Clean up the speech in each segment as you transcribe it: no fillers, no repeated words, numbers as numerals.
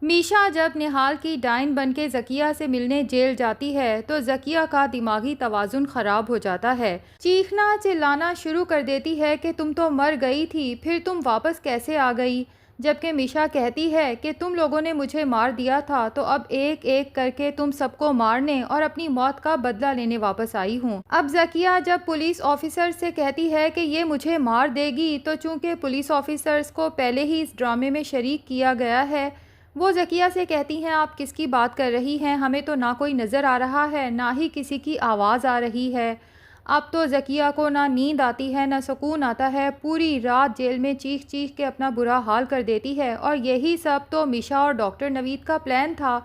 میشا جب نہال کی ڈائن بن کے ذکیہ سے ملنے جیل جاتی ہے تو ذکیہ کا دماغی توازن خراب ہو جاتا ہے، چیخنا چلانا شروع کر دیتی ہے کہ تم تو مر گئی تھی، پھر تم واپس کیسے آ گئی؟ جبکہ میشا کہتی ہے کہ تم لوگوں نے مجھے مار دیا تھا تو اب ایک ایک کر کے تم سب کو مارنے اور اپنی موت کا بدلہ لینے واپس آئی ہوں۔ اب ذکیہ جب پولیس آفیسر سے کہتی ہے کہ یہ مجھے مار دے گی تو چونکہ پولیس آفیسرز کو پہلے ہی اس ڈرامے میں شریک کیا گیا ہے، وہ ذکیہ سے کہتی ہیں آپ کس کی بات کر رہی ہیں، ہمیں تو نہ کوئی نظر آ رہا ہے نہ ہی کسی کی آواز آ رہی ہے۔ اب تو ذکیہ کو نہ نیند آتی ہے نہ سکون آتا ہے، پوری رات جیل میں چیخ چیخ کے اپنا برا حال کر دیتی ہے، اور یہی سب تو میشا اور ڈاکٹر نوید کا پلان تھا،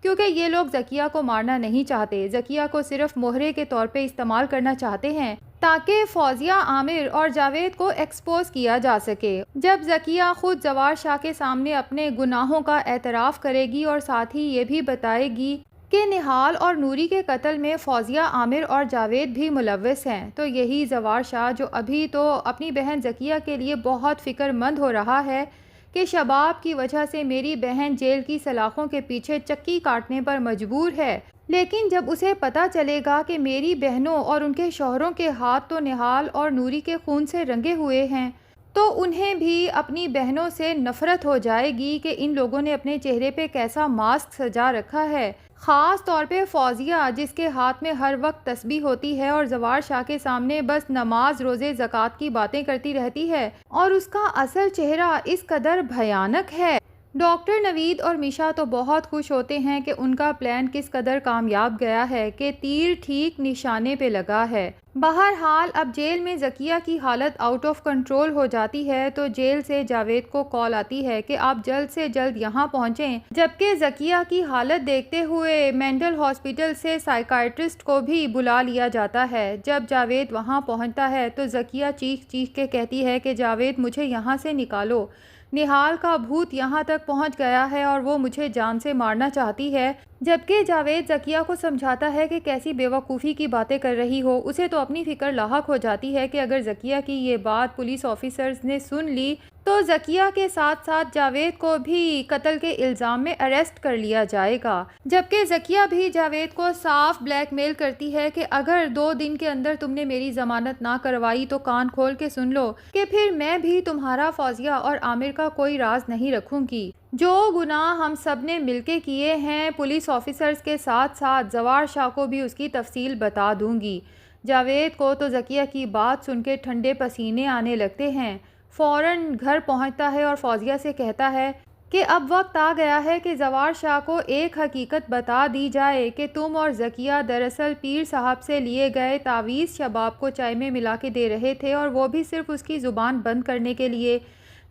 کیونکہ یہ لوگ ذکیہ کو مارنا نہیں چاہتے، ذکیہ کو صرف مہرے کے طور پہ استعمال کرنا چاہتے ہیں تاکہ فوزیہ، عامر اور جاوید کو ایکسپوز کیا جا سکے۔ جب ذکیہ خود زوار شاہ کے سامنے اپنے گناہوں کا اعتراف کرے گی اور ساتھ ہی یہ بھی بتائے گی کہ نہال اور نوری کے قتل میں فوزیہ، عامر اور جاوید بھی ملوث ہیں، تو یہی زوار شاہ جو ابھی تو اپنی بہن ذکیہ کے لیے بہت فکر مند ہو رہا ہے کہ شباب کی وجہ سے میری بہن جیل کی سلاخوں کے پیچھے چکی کاٹنے پر مجبور ہے، لیکن جب اسے پتہ چلے گا کہ میری بہنوں اور ان کے شوہروں کے ہاتھ تو نہال اور نوری کے خون سے رنگے ہوئے ہیں، تو انہیں بھی اپنی بہنوں سے نفرت ہو جائے گی کہ ان لوگوں نے اپنے چہرے پہ کیسا ماسک سجا رکھا ہے، خاص طور پہ فوزیہ جس کے ہاتھ میں ہر وقت تسبیح ہوتی ہے اور زوار شاہ کے سامنے بس نماز، روزے، زکوٰۃ کی باتیں کرتی رہتی ہے، اور اس کا اصل چہرہ اس قدر بھیانک ہے۔ ڈاکٹر نوید اور میشا تو بہت خوش ہوتے ہیں کہ ان کا پلان کس قدر کامیاب گیا ہے، کہ تیر ٹھیک نشانے پہ لگا ہے۔ بہرحال اب جیل میں ذکیہ کی حالت آؤٹ آف کنٹرول ہو جاتی ہے تو جیل سے جاوید کو کال آتی ہے کہ آپ جلد سے جلد یہاں پہنچیں، جبکہ ذکیہ کی حالت دیکھتے ہوئے مینٹل ہاسپٹل سے سائیکائٹرسٹ کو بھی بلا لیا جاتا ہے۔ جب جاوید وہاں پہنچتا ہے تو ذکیہ چیخ چیخ کے کہتی ہے کہ جاوید مجھے یہاں سے نکالو، نہال کا بھوت یہاں تک پہنچ گیا ہے اور وہ مجھے جان سے مارنا چاہتی ہے، جبکہ جاوید ذکیہ کو سمجھاتا ہے کہ کیسی بے وقوفی کی باتیں کر رہی ہو۔ اسے تو اپنی فکر لاحق ہو جاتی ہے کہ اگر ذکیہ کی یہ بات پولیس آفیسرز نے سن لی تو ذکیہ کے ساتھ ساتھ جاوید کو بھی قتل کے الزام میں اریسٹ کر لیا جائے گا، جبکہ ذکیہ بھی جاوید کو صاف بلیک میل کرتی ہے کہ اگر 2 دن کے اندر تم نے میری ضمانت نہ کروائی تو کان کھول کے سن لو کہ پھر میں بھی تمہارا، فوزیہ اور عامر کا کوئی راز نہیں رکھوں گی۔ جو گناہ ہم سب نے مل کے کیے ہیں پولیس آفیسرز کے ساتھ ساتھ زوار شاہ کو بھی اس کی تفصیل بتا دوں گی۔ جاوید کو تو ذکیہ کی بات سن کے ٹھنڈے پسینے آنے لگتے ہیں، فوراً گھر پہنچتا ہے اور فوزیہ سے کہتا ہے کہ اب وقت آ گیا ہے کہ زوار شاہ کو ایک حقیقت بتا دی جائے کہ تم اور ذکیہ دراصل پیر صاحب سے لیے گئے تعویذ شباب کو چائے میں ملا کے دے رہے تھے، اور وہ بھی صرف اس کی زبان بند کرنے کے لیے۔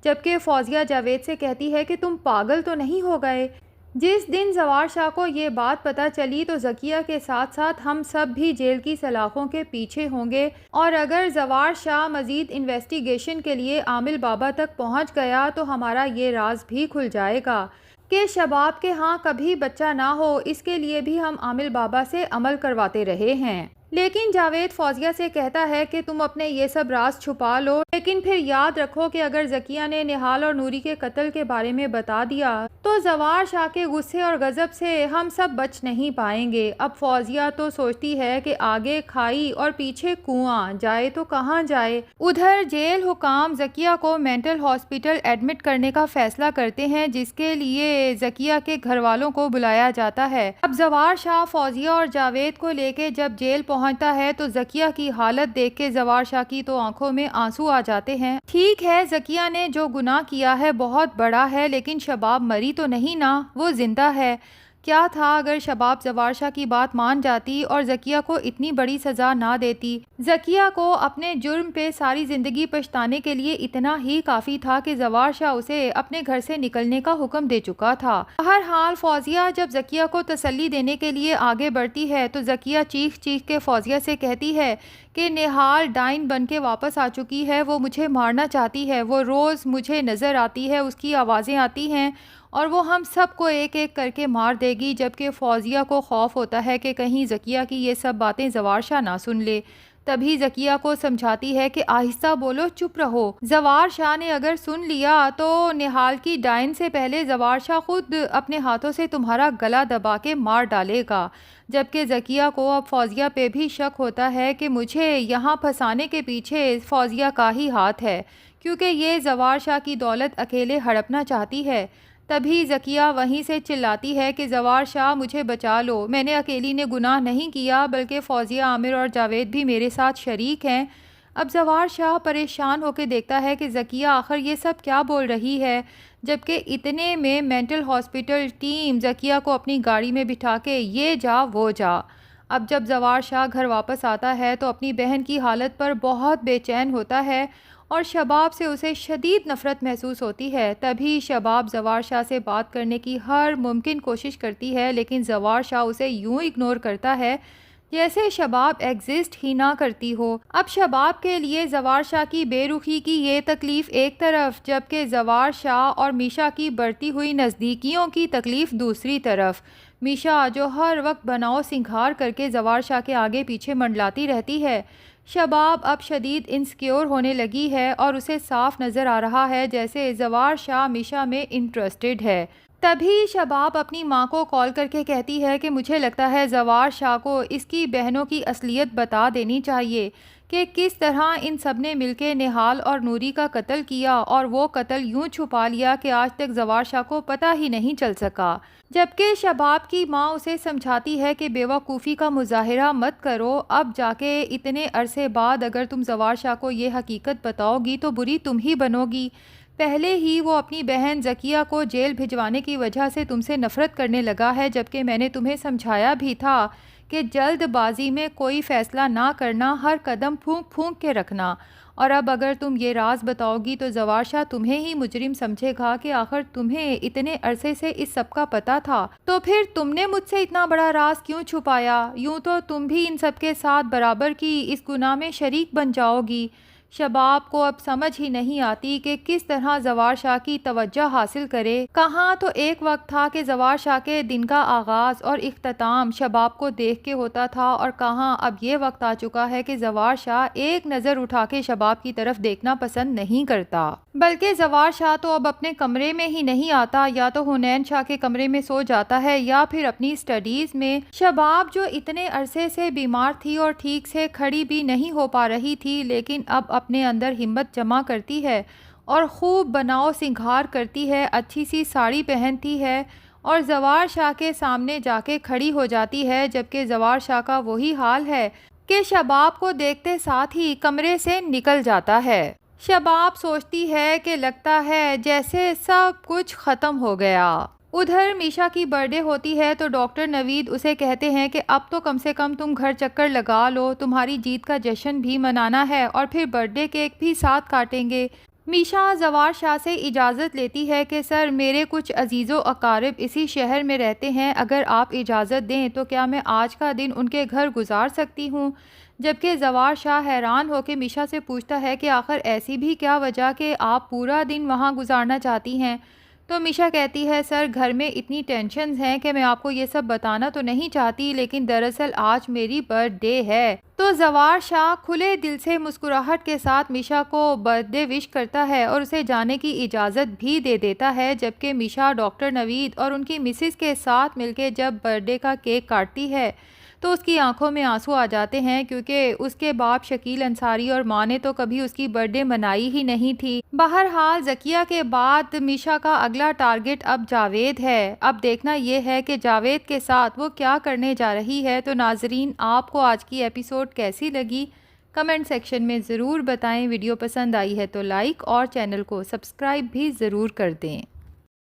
جبکہ فوزیہ جاوید سے کہتی ہے کہ تم پاگل تو نہیں ہو گئے؟ جس دن زوار شاہ کو یہ بات پتہ چلی تو ذکیہ کے ساتھ ساتھ ہم سب بھی جیل کی سلاخوں کے پیچھے ہوں گے، اور اگر زوار شاہ مزید انویسٹیگیشن کے لیے عامل بابا تک پہنچ گیا تو ہمارا یہ راز بھی کھل جائے گا کہ شباب کے ہاں کبھی بچہ نہ ہو، اس کے لیے بھی ہم عامل بابا سے عمل کرواتے رہے ہیں۔ لیکن جاوید فوزیہ سے کہتا ہے کہ تم اپنے یہ سب راز چھپا لو، لیکن پھر یاد رکھو کہ اگر ذکیہ نے نہال اور نوری کے قتل کے بارے میں بتا دیا تو زوار شاہ کے غصے اور غضب سے ہم سب بچ نہیں پائیں گے۔ اب فوزیہ تو سوچتی ہے کہ آگے کھائی اور پیچھے کنواں، جائے تو کہاں جائے۔ ادھر جیل حکام ذکیہ کو مینٹل ہاسپٹل ایڈمٹ کرنے کا فیصلہ کرتے ہیں، جس کے لیے ذکیہ کے گھر والوں کو بلایا جاتا ہے۔ اب زوار شاہ فوزیہ اور جاوید کو لے کے جب جیل پہنچتا ہے تو ذکیہ کی حالت دیکھ کے زوار شاہ کی تو آنکھوں میں آنسو آ جاتے ہیں۔ ٹھیک ہے، ذکیہ نے جو گناہ کیا ہے بہت بڑا ہے، لیکن شباب مری تو نہیں نا، وہ زندہ ہے۔ کیا تھا اگر شباب زوار شاہ کی بات مان جاتی اور ذکیہ کو اتنی بڑی سزا نہ دیتی؟ ذکیہ کو اپنے جرم پہ ساری زندگی پچھتانے کے لیے اتنا ہی کافی تھا کہ زوار شاہ اسے اپنے گھر سے نکلنے کا حکم دے چکا تھا۔ بہرحال فوزیہ جب ذکیہ کو تسلی دینے کے لیے آگے بڑھتی ہے تو ذکیہ چیخ چیخ کے فوزیہ سے کہتی ہے کہ نہال ڈائن بن کے واپس آ چکی ہے، وہ مجھے مارنا چاہتی ہے، وہ روز مجھے نظر آتی ہے، اس کی آوازیں آتی ہیں اور وہ ہم سب کو ایک ایک کر کے مار دے گی۔ جبکہ فوزیہ کو خوف ہوتا ہے کہ کہیں ذکیہ کی یہ سب باتیں زوار شاہ نہ سن لے۔ تبھی ذکیہ کو سمجھاتی ہے کہ آہستہ بولو، چپ رہو۔ زوار شاہ نے اگر سن لیا تو نہال کی ڈائن سے پہلے زوار شاہ خود اپنے ہاتھوں سے تمہارا گلا دبا کے مار ڈالے گا۔ جبکہ ذکیہ کو اب فوزیہ پہ بھی شک ہوتا ہے کہ مجھے یہاں پھنسانے کے پیچھے فوزیہ کا ہی ہاتھ ہے، کیونکہ یہ زوار شاہ کی دولت اکیلے ہڑپنا چاہتی ہے۔ تبھی ذکیہ وہیں سے چلاتی ہے کہ زوار شاہ مجھے بچا لو، میں نے اکیلی نے گناہ نہیں کیا بلکہ فوزیہ، عامر اور جاوید بھی میرے ساتھ شریک ہیں۔ اب زوار شاہ پریشان ہو کے دیکھتا ہے کہ ذکیہ آخر یہ سب کیا بول رہی ہے، جبکہ اتنے میں مینٹل ہاسپٹل ٹیم ذکیہ کو اپنی گاڑی میں بٹھا کے یہ جا وہ جا۔ اب جب زوار شاہ گھر واپس آتا ہے تو اپنی بہن کی حالت پر بہت بے چین ہوتا ہے اور شباب سے اسے شدید نفرت محسوس ہوتی ہے۔ تبھی شباب زوار شاہ سے بات کرنے کی ہر ممکن کوشش کرتی ہے، لیکن زوار شاہ اسے یوں اگنور کرتا ہے جیسے شباب ایگزسٹ ہی نہ کرتی ہو۔ اب شباب کے لیے زوار شاہ کی بے رخی کی یہ تکلیف ایک طرف، جبکہ زوار شاہ اور میشا کی بڑھتی ہوئی نزدیکیوں کی تکلیف دوسری طرف۔ میشا جو ہر وقت بناؤ سنگھار کر کے زوار شاہ کے آگے پیچھے منڈلاتی رہتی ہے۔ شباب اب شدید انسیکیور ہونے لگی ہے اور اسے صاف نظر آ رہا ہے جیسے زوار شاہ میشا میں انٹرسٹڈ ہے۔ تبھی شباب اپنی ماں کو کال کر کے کہتی ہے کہ مجھے لگتا ہے زوار شاہ کو اس کی بہنوں کی اصلیت بتا دینی چاہیے کہ کس طرح ان سب نے مل کے نہال اور نوری کا قتل کیا، اور وہ قتل یوں چھپا لیا کہ آج تک زوار شاہ کو پتہ ہی نہیں چل سکا۔ جبکہ شباب کی ماں اسے سمجھاتی ہے کہ بیوقوفی کا مظاہرہ مت کرو، اب جا کے اتنے عرصے بعد اگر تم زوار شاہ کو یہ حقیقت بتاؤ گی تو بری تم ہی بنو گی۔ پہلے ہی وہ اپنی بہن ذکیہ کو جیل بھجوانے کی وجہ سے تم سے نفرت کرنے لگا ہے، جبکہ میں نے تمہیں سمجھایا بھی تھا کہ جلد بازی میں کوئی فیصلہ نہ کرنا، ہر قدم پھونک پھونک کے رکھنا، اور اب اگر تم یہ راز بتاؤ گی تو زوار شاہ تمہیں ہی مجرم سمجھے گا کہ آخر تمہیں اتنے عرصے سے اس سب کا پتہ تھا، تو پھر تم نے مجھ سے اتنا بڑا راز کیوں چھپایا؟ یوں تو تم بھی ان سب کے ساتھ برابر کی اس گناہ میں شریک بن جاؤ گی۔ شباب کو اب سمجھ ہی نہیں آتی کہ کس طرح زوار شاہ کی توجہ حاصل کرے۔ کہاں تو ایک وقت تھا کہ زوار شاہ کے دن کا آغاز اور اختتام شباب کو دیکھ کے ہوتا تھا، اور کہاں اب یہ وقت آ چکا ہے کہ زوار شاہ ایک نظر اٹھا کے شباب کی طرف دیکھنا پسند نہیں کرتا، بلکہ زوار شاہ تو اب اپنے کمرے میں ہی نہیں آتا، یا تو حنین شاہ کے کمرے میں سو جاتا ہے یا پھر اپنی اسٹڈیز میں۔ شباب جو اتنے عرصے سے بیمار تھی اور ٹھیک سے کھڑی بھی نہیں ہو پا رہی تھی، لیکن اب اپنے اندر ہمت جمع کرتی ہے اور خوب بناؤ سنگھار کرتی ہے، اچھی سی ساڑی پہنتی ہے اور زوار شاہ کے سامنے جا کے کھڑی ہو جاتی ہے، جبکہ زوار شاہ کا وہی حال ہے کہ شباب کو دیکھتے ساتھ ہی کمرے سے نکل جاتا ہے۔ شباب سوچتی ہے کہ لگتا ہے جیسے سب کچھ ختم ہو گیا۔ ادھر میشا کی برتھ ڈے ہوتی ہے تو ڈاکٹر نوید اسے کہتے ہیں کہ اب تو کم سے کم تم گھر چکر لگا لو، تمہاری جیت کا جشن بھی منانا ہے اور پھر برتھ ڈے کیک بھی ساتھ کاٹیں گے۔ میشا زوار شاہ سے اجازت لیتی ہے کہ سر، میرے کچھ عزیز و اقارب اسی شہر میں رہتے ہیں، اگر آپ اجازت دیں تو کیا میں آج کا دن ان کے گھر گزار سکتی ہوں؟ جبکہ زوار شاہ حیران ہو کے میشا سے پوچھتا ہے کہ آخر ایسی بھی کیا وجہ کہ آپ پورا دن وہاں گزارنا چاہتی ہیں؟ تو میشا کہتی ہے سر، گھر میں اتنی ٹینشنز ہیں کہ میں آپ کو یہ سب بتانا تو نہیں چاہتی، لیکن دراصل آج میری برتھ ڈے ہے۔ تو زوار شاہ کھلے دل سے مسکراہٹ کے ساتھ میشا کو برتھ ڈے وش کرتا ہے اور اسے جانے کی اجازت بھی دے دیتا ہے، جبکہ میشا ڈاکٹر نوید اور ان کی مسز کے ساتھ مل کے جب برتھ ڈے کا کیک کاٹتی ہے تو اس کی آنکھوں میں آنسو آ جاتے ہیں، کیونکہ اس کے باپ شکیل انصاری اور ماں نے تو کبھی اس کی برتھ ڈے منائی ہی نہیں تھی۔ بہرحال ذکیہ کے بعد میشا کا اگلا ٹارگٹ اب جاوید ہے۔ اب دیکھنا یہ ہے کہ جاوید کے ساتھ وہ کیا کرنے جا رہی ہے۔ تو ناظرین، آپ کو آج کی ایپیسوڈ کیسی لگی؟ کمنٹ سیکشن میں ضرور بتائیں۔ ویڈیو پسند آئی ہے تو لائک اور چینل کو سبسکرائب بھی ضرور کر دیں۔